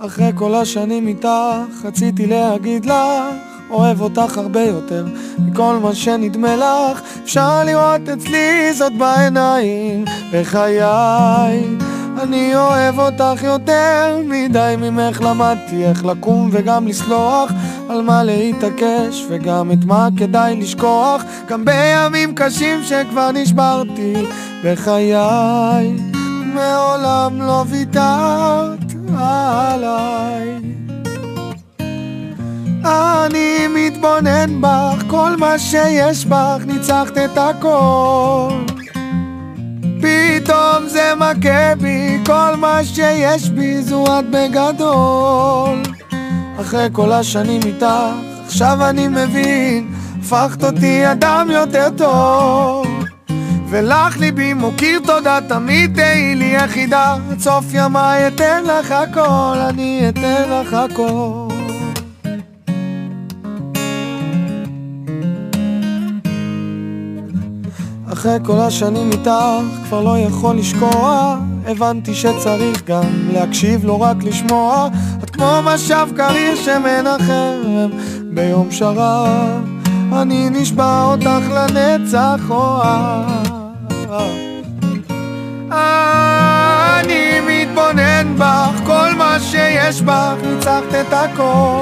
אחרי כל השנים איתך רציתי להגיד לך אוהב אותך הרבה יותר מכל מה שנדמה לך. אפשר לראות אצלי זאת בעיניים. בחיי אני אוהב אותך יותר מדי ממך. למדתי איך לקום וגם לסלוח, על מה להתעקש וגם את מה כדאי לשכוח, גם בימים קשים שכבר נשברתי. בחיי מעולם לא ויתרת עליי. אני מתבונן בך, כל מה שיש בך ניצחת את הכל. פתאום זה מכה בי, כל מה שיש בי זו את בגדול. אחרי כל השנים איתך עכשיו אני מבין, הפכת אותי אדם יותר טוב. ולך ליבי מוקיר תודה, תמיד תהי לי יחידה. עד סוף ימיי אתן לך הכל, אני אתן לך הכל. אחרי כל השנים איתך כבר לא יכול לשקוע, הבנתי שצריך גם להקשיב, לא רק לשמוע. את כמו משב קריר שמנחם ביום שרב, אני נשבע אותך לנצח אוהב. אני מתבונן בך, כל מה שיש בך ניצחת את הכל.